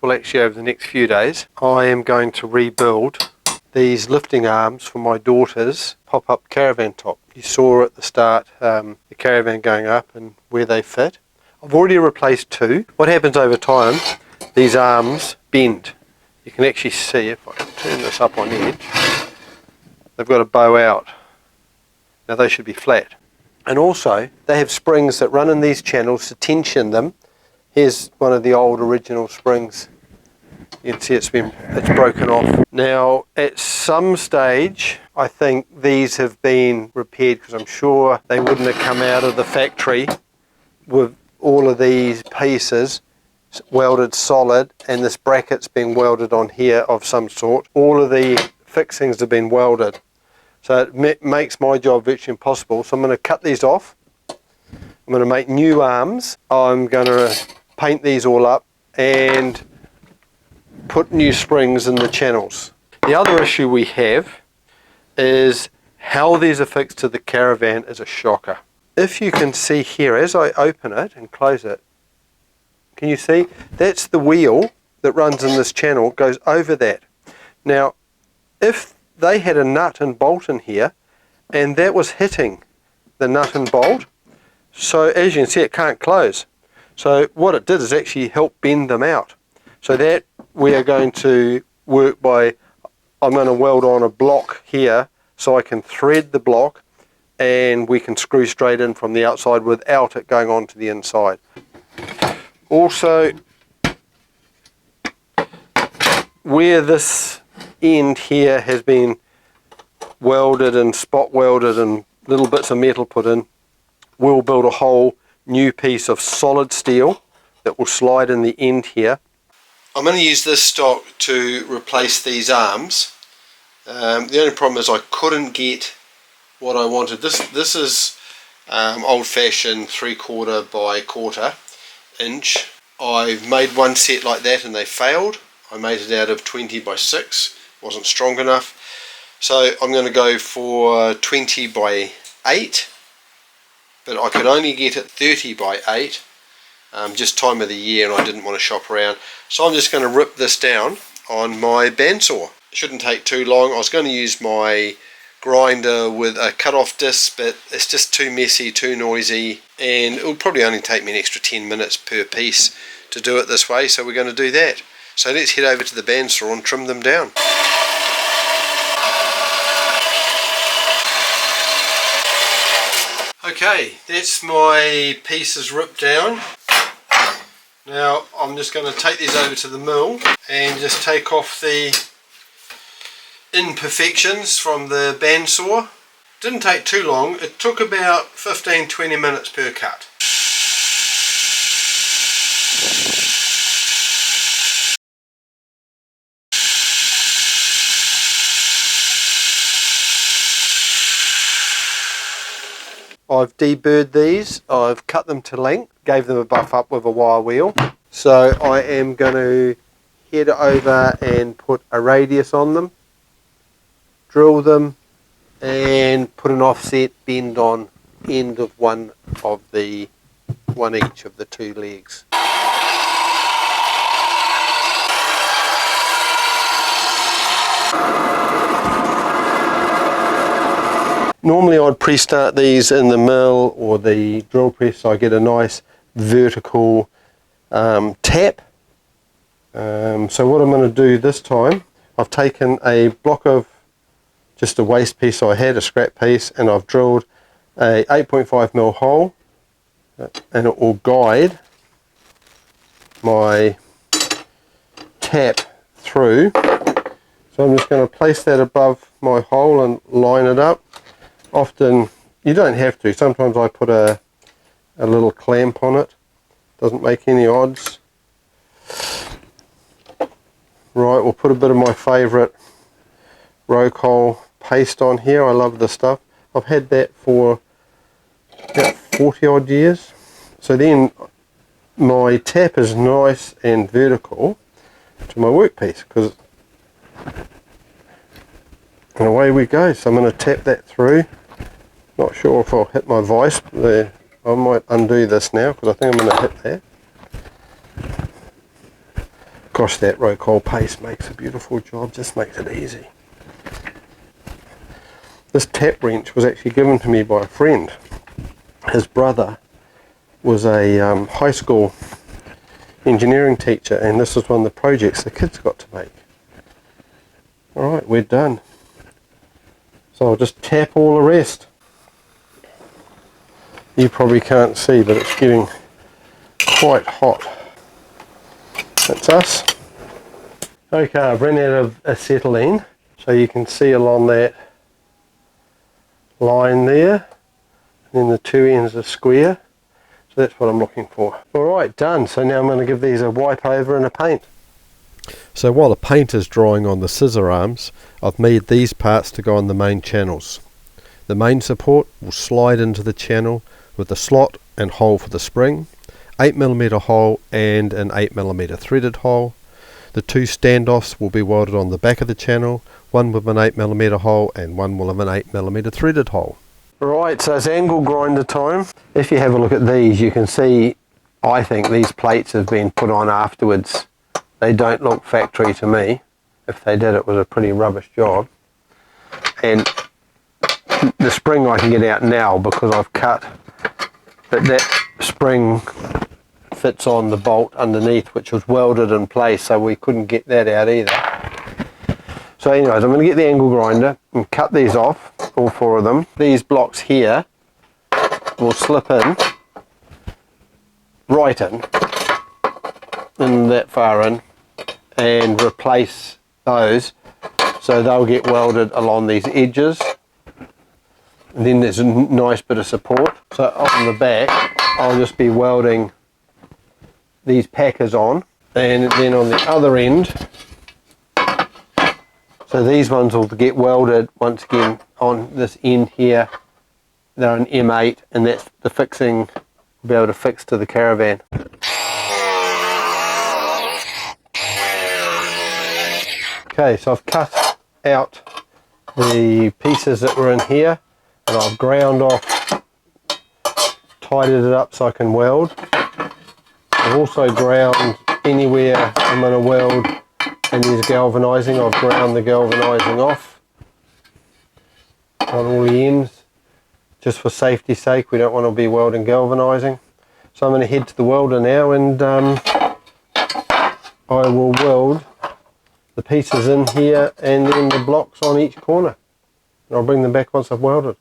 Well, actually over the next few days I am going to rebuild these lifting arms for my daughter's pop-up caravan top. You saw at the start the caravan going up and where they fit. I've already replaced two. What happens over time, these arms bend. You can actually see, if I turn this up on edge, they've got a bow out. Now they should be flat. And also they have springs that run in these channels to tension them. Here's one of the old original springs. You can see it's broken off. Now at some stage I think these have been repaired, because I'm sure they wouldn't have come out of the factory with all of these pieces welded solid and this bracket's been welded on here of some sort. All of the fixings have been welded. So it makes my job virtually impossible. So I'm going to cut these off. I'm going to make new arms. I'm going to paint these all up and put new springs in the channels. The other issue we have is how these are fixed to the Caravan is a shocker. If you can see here, as I open it and close it, can you see? That's the wheel that runs in this channel, goes over that. Now, if they had a nut and bolt in here, and that was hitting the nut and bolt, so as you can see it can't close. So what it did is actually help bend them out. So that we are going to work by, I'm going to weld on a block here so I can thread the block and we can screw straight in from the outside without it going on to the inside. Also, where this end here has been welded and spot welded and little bits of metal put in, we'll build a whole new piece of solid steel that will slide in the end here. I'm going to use this stock to replace these arms. The only problem is I couldn't get what I wanted. This is old-fashioned 3/4 by 1/4 inch. I've made one set like that and they failed. I made it out of 20 by 6, wasn't strong enough. So I'm going to go for 20 by 8, but I could only get it 30 by 8, just time of the year and I didn't want to shop around. So I'm just going to rip this down on my bandsaw. It shouldn't take too long. I was going to use my grinder with a cut-off disc, but it's just too messy, too noisy, and it will probably only take me an extra 10 minutes per piece to do it this way, so we're going to do that. So let's head over to the bandsaw and trim them down. Okay, that's my pieces ripped down. Now I'm just going to take these over to the mill and just take off the imperfections from the bandsaw. Didn't take too long. It took about 15-20 minutes per cut. I've deburred these, I've cut them to length, gave them a buff up with a wire wheel. So I am going to head over and put a radius on them, drill them and put an offset bend on end of one each of the two legs. Normally I'd pre-start these in the mill or the drill press so I get a nice vertical tap. So what I'm going to do this time, I've taken a block of just a waste piece I had, a scrap piece, and I've drilled a 8.5mm hole and it will guide my tap through. So I'm just going to place that above my hole and line it up. Often you don't have to, sometimes I put a little clamp on it, doesn't make any odds. Right, we'll put a bit of my favourite roke hole paste on here. I love this stuff. I've had that for about 40 odd years. So then my tap is nice and vertical to my workpiece, and away we go. So I'm going to tap that through. Not sure if I'll hit my vise there. I might undo this now because I think I'm going to hit that. Gosh, that roll paste makes a beautiful job, just makes it easy. This tap wrench was actually given to me by a friend. His brother was a high school engineering teacher, and this was one of the projects the kids got to make. Alright, we're done. So I'll just tap all the rest. You probably can't see, but it's getting quite hot. That's us. Okay, I've run out of acetylene, so you can see along that line there, and then the two ends are square. So that's what I'm looking for. Alright, done. So now I'm going to give these a wipe over and a paint. So while the paint is drying on the scissor arms, I've made these parts to go on the main channels. The main support will slide into the channel with the slot and hole for the spring, 8mm hole and an 8mm threaded hole. The two standoffs will be welded on the back of the channel, one with an 8mm hole and one will have an 8mm threaded hole. Right, so it's angle grinder time. If you have a look at these, you can see, I think these plates have been put on afterwards. They don't look factory to me. If they did, it was a pretty rubbish job. And the spring I can get out now because I've cut, but that spring fits on the bolt underneath, which was welded in place, so we couldn't get that out either. So anyways, I'm going to get the angle grinder and cut these off, all four of them. These blocks here will slip in, right in that far in, and replace those, so they'll get welded along these edges. And then there's a nice bit of support. So on the back, I'll just be welding these packers on, and then on the other end, so these ones will get welded once again on this end here. They're an M8, and that's the fixing we'll be able to fix to the Caravan. Okay, so I've cut out the pieces that were in here, and I've ground off, tidied it up so I can weld. I've also ground anywhere I'm going to weld, and there's galvanizing. I've ground the galvanizing off on all the ends, just for safety's sake. We don't want to be welding galvanizing. So I'm going to head to the welder now, and I will weld the pieces in here and then the blocks on each corner. And I'll bring them back once I've welded.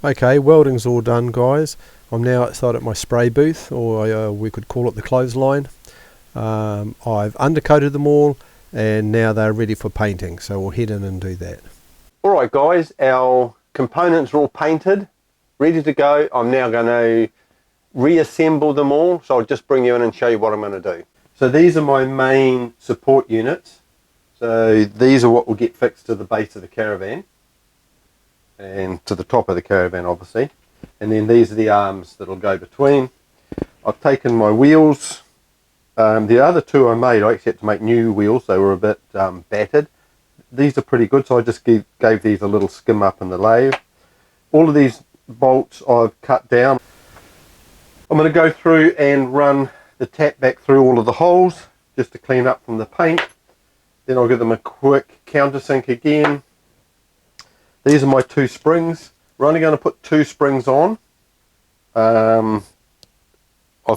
Okay, welding's all done, guys. I'm now outside at my spray booth, or we could call it the clothesline. I've undercoated them all, and now they're ready for painting, so we'll head in and do that. Alright guys, our components are all painted, ready to go. I'm now going to reassemble them all, so I'll just bring you in and show you what I'm going to do. So these are my main support units. So these are what will get fixed to the base of the Caravan, and to the top of the Caravan obviously. And then these are the arms that will go between. I've taken my wheels. The other two I made, I actually had to make new wheels. They were a bit battered. These are pretty good, so I just gave these a little skim up in the lathe. All of these bolts I've cut down. I'm going to go through and run the tap back through all of the holes just to clean up from the paint. Then I'll give them a quick countersink again. These are my two springs. We're only going to put two springs on. I've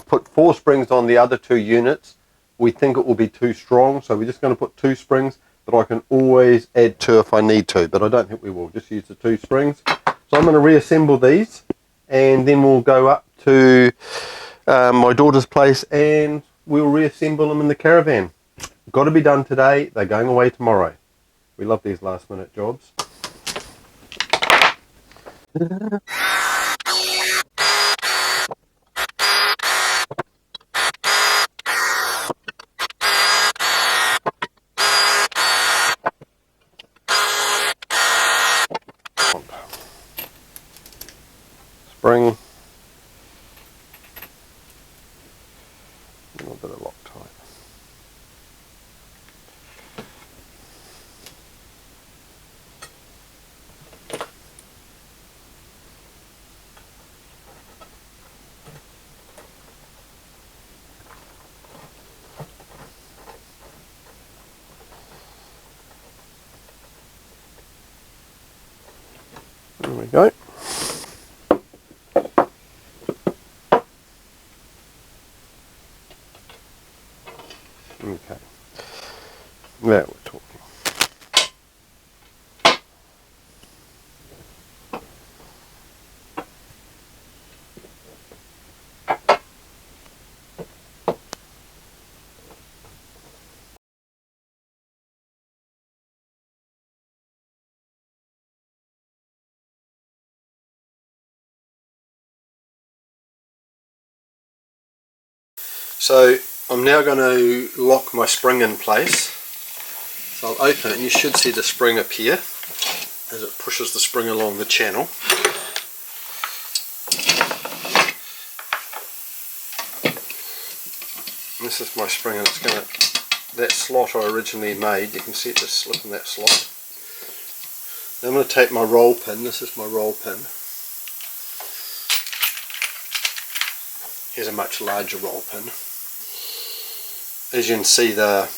put 4 springs on the other 2 units. We think it will be too strong, so we're just going to put 2 springs, but I can always add 2 if I need to, but I don't think we will. Just use the 2 springs. So I'm going to reassemble these, and then we'll go up to my daughter's place and we'll reassemble them in the Caravan. Got to be done today. They're going away tomorrow. We love these last minute jobs. Spring, a little bit of Loctite. we go. Okay, now we're talking. So I'm now going to lock my spring in place. So I'll open it and you should see the spring appear as it pushes the spring along the channel. And this is my spring, and it's going to, that slot I originally made, you can see it just slip in that slot. Now I'm going to take my roll pin, this is my roll pin. Here's a much larger roll pin. As you can see, they're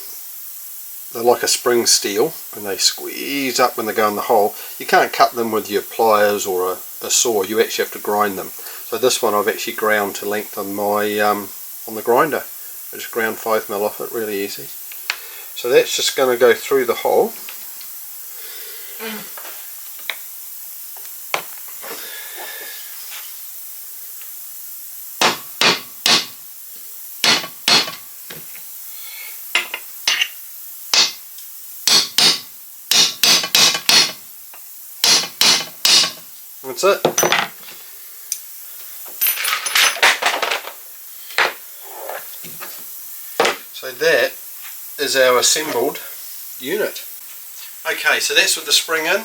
like a spring steel and they squeeze up when they go in the hole. You can't cut them with your pliers or a saw, you actually have to grind them. So this one I've actually ground to length on my on the grinder. I just ground 5mm off it, really easy. So that's just going to go through the hole. That's it. So that is our assembled unit. Okay, so that's with the spring in.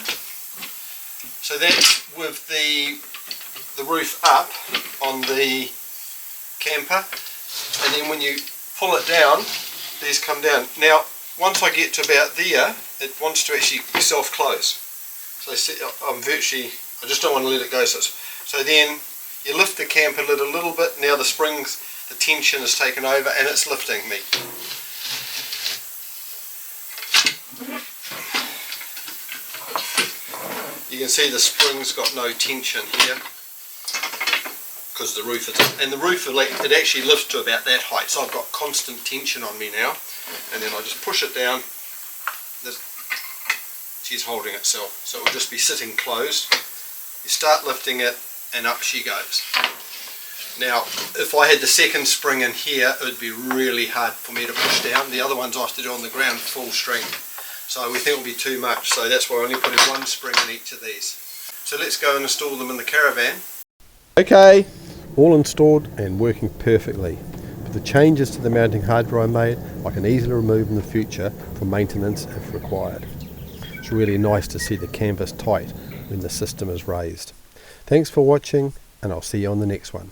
So that's with the roof up on the camper, and then when you pull it down, these come down. Now, once I get to about there, it wants to actually self-close. So I just don't want to let it go. So then you lift the camper lid a little bit. Now the springs, the tension is taken over and it's lifting me. You can see the spring's got no tension here because the roof is, and the roof it actually lifts to about that height. So I've got constant tension on me now, and then I just push it down. She's holding itself, so it will just be sitting closed. You start lifting it and up she goes. Now if I had the second spring in here, it would be really hard for me to push down. The other ones I have to do on the ground full strength, so we think it will be too much, so that's why I only put in one spring in each of these. So let's go and install them in the caravan. Okay, all installed and working perfectly. But the changes to the mounting hardware I made I can easily remove in the future for maintenance if required. It's really nice to see the canvas tight when the system is raised. Thanks for watching, and I'll see you on the next one.